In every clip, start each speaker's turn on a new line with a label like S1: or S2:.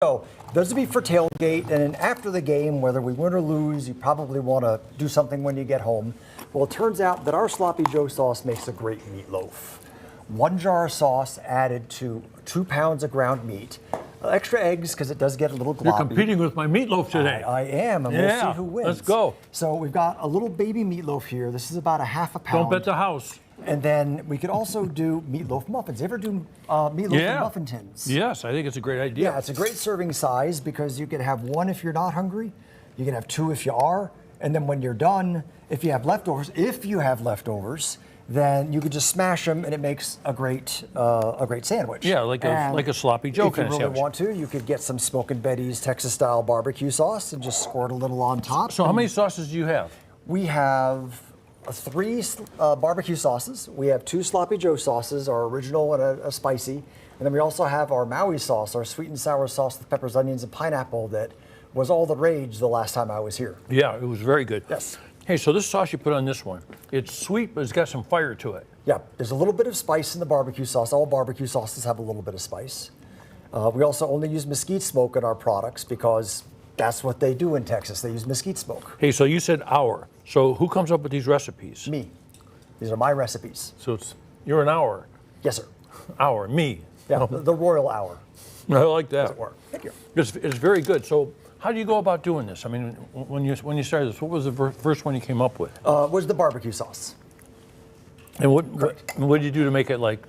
S1: So those would be for tailgate, and then after the game, whether we win or lose, you probably want to do something when you get home. Well, it turns out that our Sloppy Joe sauce makes a great meatloaf. 1 jar of sauce added to 2 pounds of ground meat. Extra eggs because it does get a little gloppy.
S2: You're competing with my meatloaf today.
S1: I am, and we'll see who wins.
S2: Let's go.
S1: So we've got a little baby meatloaf here. This is about a half a pound.
S2: Don't bet the house.
S1: And then we could also do meatloaf muffins. You ever do meatloaf in muffin tins?
S2: Yes, I think it's a great idea.
S1: Yeah, it's a great serving size because you could have 1 if you're not hungry. You can have 2 if you are. And then when you're done, if you have leftovers, then you could just smash them and it makes a great sandwich.
S2: Yeah, like a Sloppy Joe kind of sandwich.
S1: If you really want to, you could get some Smokin' Betty's Texas-style barbecue sauce and just squirt a little on top.
S2: So how many sauces do you have?
S1: We have 3 barbecue sauces. We have 2 Sloppy Joe sauces, our original and a spicy. And then we also have our Maui sauce, our sweet and sour sauce with peppers, onions, and pineapple that was all the rage the last time I was here.
S2: Yeah, it was very good.
S1: Yes.
S2: Hey, so this sauce you put on this one, it's sweet, but it's got some fire to it.
S1: Yeah, there's a little bit of spice in the barbecue sauce. All barbecue sauces have a little bit of spice. We also only use mesquite smoke in our products because that's what they do in Texas. They use mesquite smoke.
S2: Hey, so you said hour. So who comes up with these recipes?
S1: Me. These are my recipes.
S2: So you're an hour.
S1: Yes, sir.
S2: Hour, me.
S1: Yeah, the royal hour.
S2: I like that.
S1: Does it work? Thank you.
S2: It's very good. So how do you go about doing this? I mean, when you started this, what was the first one you came up with?
S1: Was the barbecue sauce.
S2: And what did you do to make it like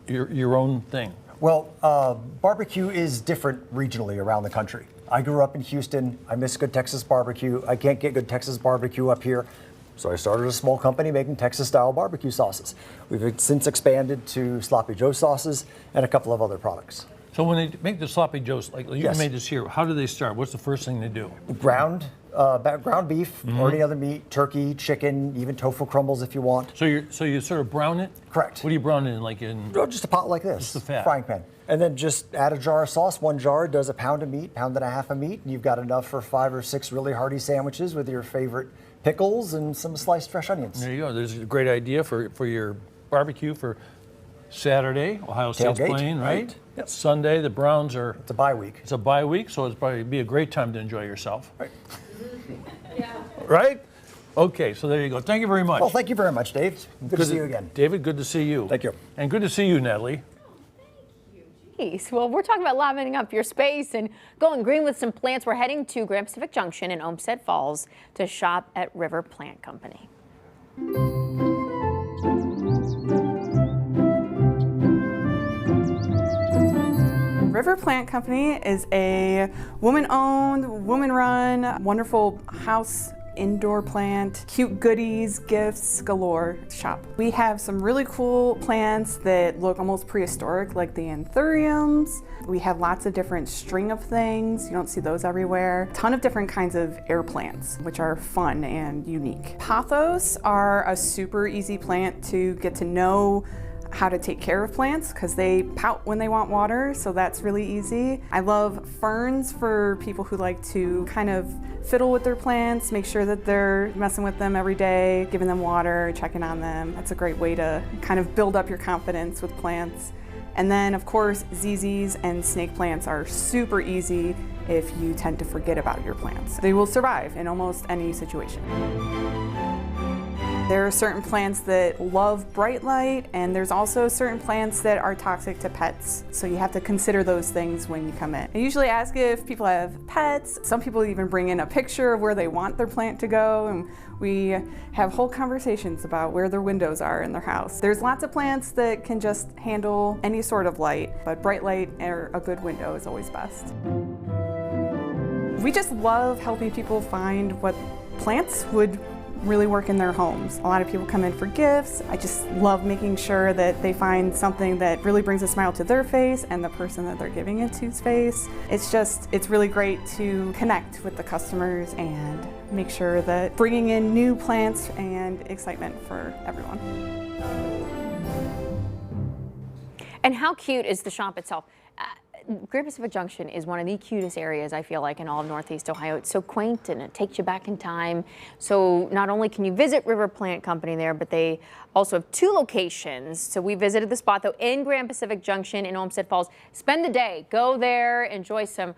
S2: your own thing?
S1: Well, barbecue is different regionally around the country. I grew up in Houston. I miss good Texas barbecue. I can't get good Texas barbecue up here. So I started a small company making Texas-style barbecue sauces. We've since expanded to Sloppy Joe sauces and a couple of other products.
S2: So when they make the Sloppy Joes, like you made this here, how do they start? What's the first thing they do?
S1: Ground beef or any other meat, turkey, chicken, even tofu crumbles if you want.
S2: So you sort of brown it?
S1: Correct.
S2: What do you brown it in? Like in?
S1: Oh, just a pot like this.
S2: Just the fat.
S1: Frying pan. And then just add a jar of sauce. 1 jar does a pound of meat, pound and a half of meat, and you've got enough for 5 or 6 really hearty sandwiches with your favorite pickles and some sliced fresh onions.
S2: There you go. There's a great idea for your barbecue for Saturday, Ohio State's playing, right?
S1: Yep.
S2: Sunday, the Browns are.
S1: It's a bye week.
S2: It's a bye week, so it's probably be a great time to enjoy yourself.
S1: Right.
S3: Yeah.
S2: Right? Okay, so there you go. Thank you very much.
S1: Well, thank you very much, Dave. Good to see you again.
S2: David, good to see you.
S1: Thank you.
S2: And good to see you, Natalie.
S3: Well, we're talking about livening up your space and going green with some plants. We're heading to Grand Pacific Junction in Olmsted Falls to shop at River Plant Company.
S4: River Plant Company is a woman-owned, woman-run, wonderful house indoor plant, cute goodies, gifts galore shop. We have some really cool plants that look almost prehistoric, like the anthuriums. We have lots of different string of things. You don't see those everywhere. A ton of different kinds of air plants, which are fun and unique. Pothos are a super easy plant to get to know how to take care of plants because they pout when they want water, so that's really easy. I love ferns for people who like to kind of fiddle with their plants, make sure that they're messing with them every day, giving them water, checking on them. That's a great way to kind of build up your confidence with plants. And then of course, ZZs and snake plants are super easy if you tend to forget about your plants. They will survive in almost any situation. There are certain plants that love bright light, and there's also certain plants that are toxic to pets. So you have to consider those things when you come in. I usually ask if people have pets. Some people even bring in a picture of where they want their plant to go, and we have whole conversations about where their windows are in their house. There's lots of plants that can just handle any sort of light, but bright light or a good window is always best. We just love helping people find what plants would really work in their homes. A lot of people come in for gifts. I just love making sure that they find something that really brings a smile to their face and the person that they're giving it to's face. It's really great to connect with the customers and make sure that bringing in new plants and excitement for everyone.
S3: And how cute is the shop itself? Grand Pacific Junction is one of the cutest areas, I feel like, in all of Northeast Ohio. It's so quaint and it takes you back in time. So not only can you visit River Plant Company there, but they also have 2 locations. So we visited the spot, though, in Grand Pacific Junction in Olmsted Falls. Spend the day, go there, enjoy some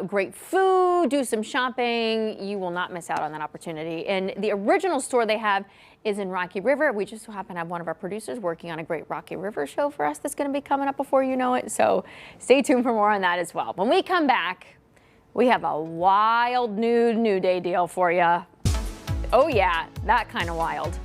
S3: great food, do some shopping. You will not miss out on that opportunity. And the original store they have is in Rocky River. We just so happen to have one of our producers working on a great Rocky River show for us that's going to be coming up before you know it. So stay tuned for more on that as well. When we come back, we have a wild new day deal for you. Oh yeah, that kind of wild.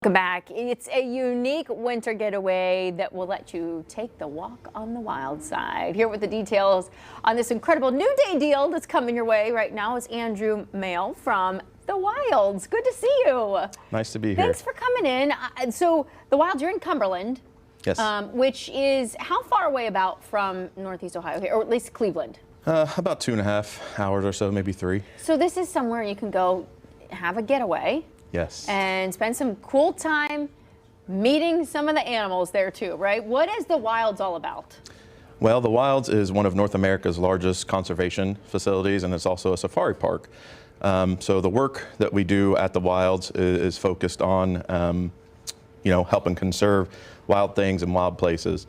S3: Welcome back. It's a unique winter getaway that will let you take the walk on the wild side. Here with the details on this incredible new day deal that's coming your way right now is Andrew Mail from The Wilds. Good to see you.
S5: Nice to be here.
S3: Thanks for coming in. So The Wilds, you're in Cumberland.
S5: Yes.
S3: Which is how far away about from Northeast Ohio here, or at least Cleveland?
S5: About 2.5 hours or so, maybe 3.
S3: So this is somewhere you can go have a getaway.
S5: Yes.
S3: And spend some cool time meeting some of the animals there too, right? What is the Wilds all about?
S5: Well, the Wilds is one of North America's largest conservation facilities, and it's also a safari park. So the work that we do at the Wilds is focused on, helping conserve wild things and wild places.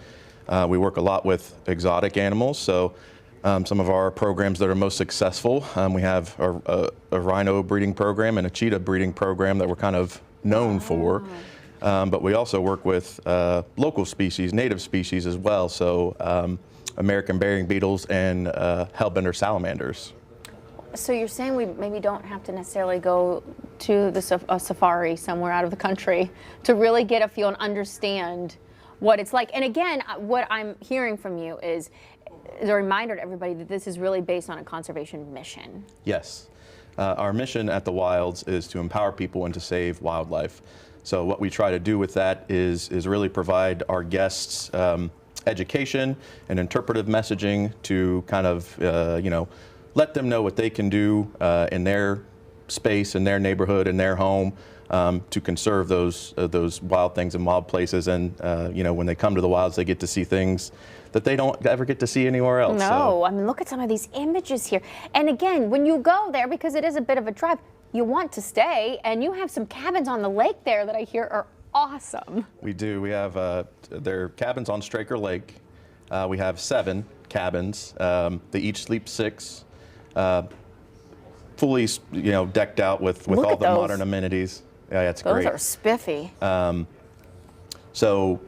S5: We work a lot with exotic animals. So some of our programs that are most successful, we have a rhino breeding program and a cheetah breeding program that we're kind of known for. But we also work with local species, native species as well. So American burying beetles and hellbender salamanders.
S3: So you're saying we maybe don't have to necessarily go to a safari somewhere out of the country to really get a feel and understand what it's like. And again, what I'm hearing from you is a reminder to everybody that this is really based on a conservation mission.
S5: Yes. Our mission at the Wilds is to empower people and to save wildlife. So what we try to do with that is really provide our guests education and interpretive messaging to kind of, let them know what they can do in their space, in their neighborhood, in their home, to conserve those wild things and wild places. And when they come to the wilds, they get to see things that they don't ever get to see anywhere else.
S3: No,
S5: So,
S3: I mean, look at some of these images here. And again, when you go there, because it is a bit of a drive, you want to stay, and you have some cabins on the lake there that I hear are awesome.
S5: we do. We have their cabins on Straker Lake. We have 7 cabins. They each sleep 6. Fully, decked out with
S3: Look
S5: all
S3: at
S5: the
S3: those.
S5: modern amenities. Yeah, it's
S3: Those
S5: great.
S3: are spiffy.
S5: So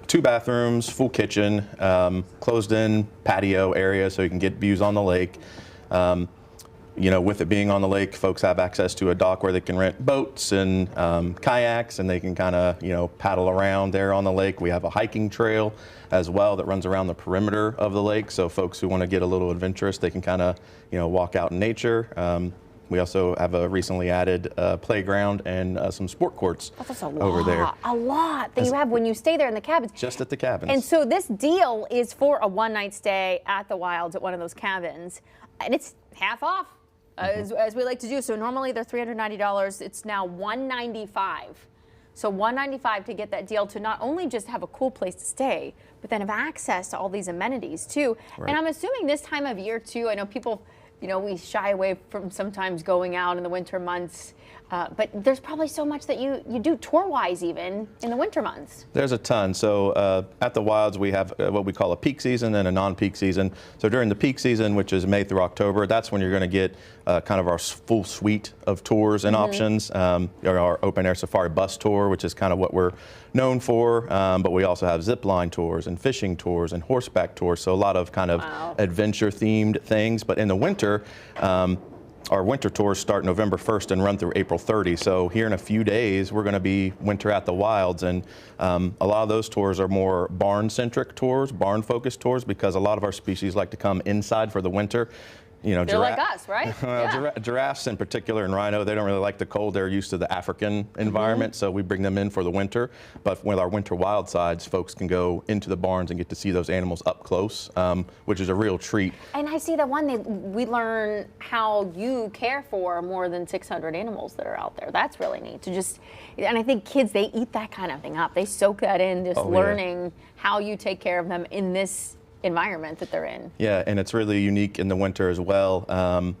S5: 2 bathrooms, full kitchen, closed-in patio area so you can get views on the lake. With it being on the lake, folks have access to a dock where they can rent boats and kayaks, and they can kind of, paddle around there on the lake. We have a hiking trail as well that runs around the perimeter of the lake. So folks who want to get a little adventurous, they can kind of, walk out in nature. We also have a recently added playground and some sport courts
S3: That's a
S5: over there.
S3: A lot that you have when you stay there in the cabins.
S5: Just at the cabins.
S3: And so this deal is for a one-night stay at the Wilds at one of those cabins, and it's half off, as we like to do. So normally they're $390. It's now $195. So $195 to get that deal to not only just have a cool place to stay, but then have access to all these amenities too.
S5: Right.
S3: And I'm assuming this time of year too. I know people, we shy away from sometimes going out in the winter months. But there's probably so much that you do tour-wise even in the winter months.
S5: There's a ton. So at the Wilds, we have what we call a peak season and a non-peak season. So during the peak season, which is May through October, that's when you're going to get kind of our full suite of tours and options. Our open air safari bus tour, which is kind of what we're known for. But we also have zip line tours and fishing tours and horseback tours. So a lot of kind of adventure themed things. But in the winter, our winter tours start November 1st and run through April 30. So here in a few days, we're going to be winter at the Wilds. And a lot of those tours are more barn-centric tours, barn-focused tours, because a lot of our species like to come inside for the winter.
S3: They're like us, right?
S5: Well, giraffes in particular and rhino, they don't really like the cold. They're used to the African environment, so we bring them in for the winter. But with our winter wild sides, folks can go into the barns and get to see those animals up close, which is a real treat.
S3: And I see that we learn how you care for more than 600 animals that are out there. That's really neat and I think kids, they eat that kind of thing up. They soak that in, just learning how you take care of them in this environment that they're in.
S5: Yeah, and it's really unique in the winter as well.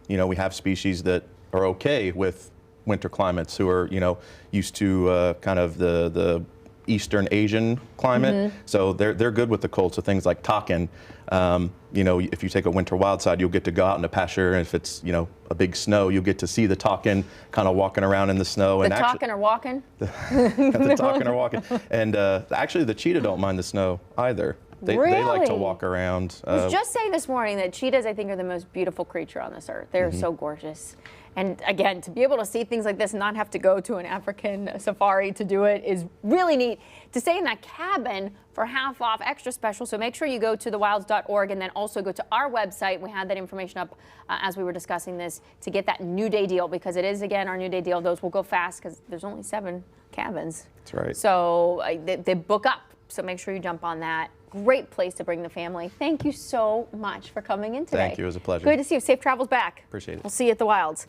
S5: We have species that are okay with winter climates, who are, used to kind of the Eastern Asian climate. So they're good with the cold. So things like takin, if you take a winter wild side, you'll get to go out in the pasture, and if it's, a big snow, you'll get to see the takin kind of walking around in the snow.
S3: The takin are walking?
S5: The takin are walking. And actually the cheetah don't mind the snow either. They like to
S3: Really?
S5: walk around.
S3: I was just saying this morning that cheetahs, I think, are the most beautiful creature on this earth. They're so gorgeous. And again, to be able to see things like this and not have to go to an African safari to do it is really neat. To stay in that cabin for half off, extra special. So make sure you go to thewilds.org and then also go to our website. We had that information up as we were discussing this to get that New Day deal, because it is, again, our New Day deal. Those will go fast because there's only 7 cabins.
S5: That's right.
S3: So they book up. So make sure you jump on that. Great place to bring the family. Thank you so much for coming in today.
S5: Thank you. It was a pleasure.
S3: Good to see you. Safe travels back.
S5: Appreciate it.
S3: We'll see you at the Wilds.